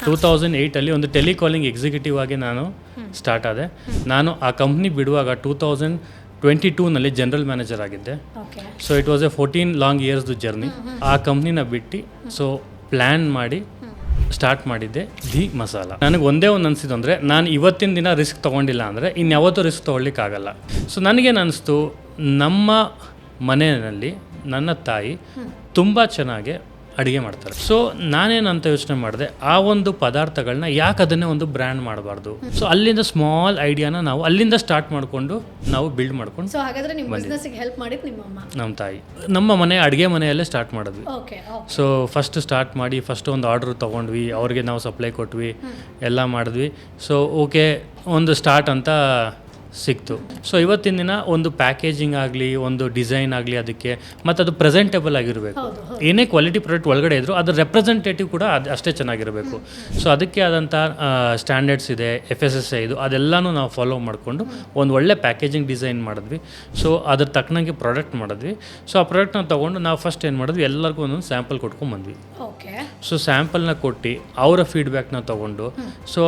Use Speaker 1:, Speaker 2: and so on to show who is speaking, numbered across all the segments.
Speaker 1: 2008 ಒಂದು telecalling executive ಆಗಿ ನಾನು ಸ್ಟಾರ್ಟ್ ಆದೆ. ನಾನು ಆ ಕಂಪ್ನಿ ಬಿಡುವಾಗ 2022 ಜನರಲ್ ಮ್ಯಾನೇಜರ್ ಆಗಿದ್ದೆ. So it was a 14 long ಇಯರ್ಸ್ದು ಜರ್ನಿ. ಆ ಕಂಪ್ನಿನ ಬಿಟ್ಟು ಸೊ ಪ್ಲ್ಯಾನ್ ಮಾಡಿ ಸ್ಟಾರ್ಟ್ ಮಾಡಿದ್ದೆ ದಿ ಮಸಾಲ. ನನಗೆ ಒಂದೇ ಒಂದು ಅನಿಸಿದ್ದು ಅಂದರೆ, ನಾನು ಇವತ್ತಿನ ದಿನ ರಿಸ್ಕ್ ತೊಗೊಂಡಿಲ್ಲ ಅಂದರೆ ಇನ್ಯಾವತ್ತೂ ರಿಸ್ಕ್ ತೊಗೊಳ್ಲಿಕ್ಕಾಗಲ್ಲ. ಸೊ ನನಗೇನು ಅನಿಸ್ತು, ನಮ್ಮ ಮನೆಯಲ್ಲಿ ನನ್ನ ತಾಯಿ ತುಂಬ ಚೆನ್ನಾಗಿ ಅಡುಗೆ ಮಾಡ್ತಾರೆ. ಸೊ ನಾನೇನಂತ ಯೋಚನೆ ಮಾಡಿದೆ, ಆ ಒಂದು ಪದಾರ್ಥಗಳನ್ನ ಯಾಕೆ ಅದನ್ನೇ ಒಂದು ಬ್ರ್ಯಾಂಡ್ ಮಾಡಬಾರ್ದು. ಸೊ ಅಲ್ಲಿಂದ ಸ್ಮಾಲ್ ಐಡಿಯಾನ ನಾವು ಅಲ್ಲಿಂದ ಸ್ಟಾರ್ಟ್ ಮಾಡಿಕೊಂಡು ನಾವು ಬಿಲ್ಡ್ ಮಾಡ್ಕೊಂಡು
Speaker 2: ಸೊ ಹಾಗಾದ್ರೆ ನಿಮ್ಮ ಬಿಸ್ನೆಸ್ಗೆ ಹೆಲ್ಪ್ ಮಾಡಿದ್ದು ನಿಮ್ಮ ಅಮ್ಮ,
Speaker 1: ನಮ್ಮ ತಾಯಿ. ನಮ್ಮ ಮನೆ ಅಡುಗೆ ಮನೆಯಲ್ಲೇ ಸ್ಟಾರ್ಟ್ ಮಾಡಿದ್ವಿ. ಸೊ ಫಸ್ಟ್ ಸ್ಟಾರ್ಟ್ ಮಾಡಿ ಫಸ್ಟ್ ಒಂದು ಆರ್ಡ್ರ್ ತೊಗೊಂಡ್ವಿ, ಅವ್ರಿಗೆ ನಾವು ಸಪ್ಲೈ ಕೊಟ್ವಿ, ಎಲ್ಲ ಮಾಡಿದ್ವಿ. ಸೊ ಓಕೆ, ಒಂದು ಸ್ಟಾರ್ಟ್ ಅಂತ ಸಿಕ್ತು. ಸೊ ಇವತ್ತಿನ ದಿನ ಒಂದು ಪ್ಯಾಕೇಜಿಂಗ್ ಆಗಲಿ, ಒಂದು ಡಿಸೈನ್ ಆಗಲಿ, ಅದಕ್ಕೆ ಮತ್ತು ಅದು ಪ್ರೆಸೆಂಟೇಬಲ್ ಆಗಿರಬೇಕು. ಏನೇ ಕ್ವಾಲಿಟಿ ಪ್ರಾಡಕ್ಟ್ ಒಳಗಡೆ ಇದ್ದರೂ ಅದರ ರೆಪ್ರೆಸೆಂಟೇಟಿವ್ ಕೂಡ ಅಷ್ಟೇ ಚೆನ್ನಾಗಿರಬೇಕು. ಸೊ ಅದಕ್ಕೆ ಆದಂಥ ಸ್ಟ್ಯಾಂಡರ್ಡ್ಸ್ ಇದೆ, FSSAI ಇದು, ಅದೆಲ್ಲನೂ ನಾವು ಫಾಲೋ ಮಾಡಿಕೊಂಡು ಒಂದು ಒಳ್ಳೆ ಪ್ಯಾಕೇಜಿಂಗ್ ಡಿಸೈನ್ ಮಾಡಿದ್ವಿ. ಸೊ ಅದ್ರ ತಕ್ಕನಂಗೆ ಪ್ರಾಡಕ್ಟ್ ಮಾಡಿದ್ವಿ. ಸೊ ಆ ಪ್ರಾಡಕ್ಟ್ನ ತೊಗೊಂಡು ನಾವು ಫಸ್ಟ್ ಏನು ಮಾಡಿದ್ವಿ, ಎಲ್ಲರಿಗೂ ಒಂದೊಂದು ಸ್ಯಾಂಪಲ್ ಕೊಟ್ಕೊಂಡ್ಬಂದ್ವಿ. ಸೊ ಸ್ಯಾಂಪಲ್ನ ಕೊಟ್ಟು ಅವರ ಫೀಡ್ಬ್ಯಾಕ್ನ ತೊಗೊಂಡು, ಸೊ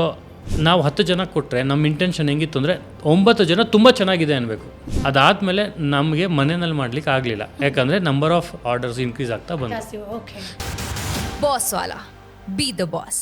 Speaker 1: ನಾವು 10 ಜನ ಕೊಟ್ಟರೆ ನಮ್ಮ ಇಂಟೆನ್ಷನ್ ಹೆಂಗಿತ್ತು ಅಂದರೆ 9 ಜನ ತುಂಬ ಚೆನ್ನಾಗಿದೆ ಅನ್ಬೇಕು. ಅದಾದಮೇಲೆ ನಮಗೆ ಮನೆಯಲ್ಲಿ ಮಾಡ್ಲಿಕ್ಕೆ ಆಗಲಿಲ್ಲ, ಯಾಕಂದರೆ ನಂಬರ್ ಆಫ್ ಆರ್ಡರ್ಸ್ ಇನ್ಕ್ರೀಸ್ ಆಗ್ತಾ ಬಂತು.
Speaker 3: Boss Vala, B the boss.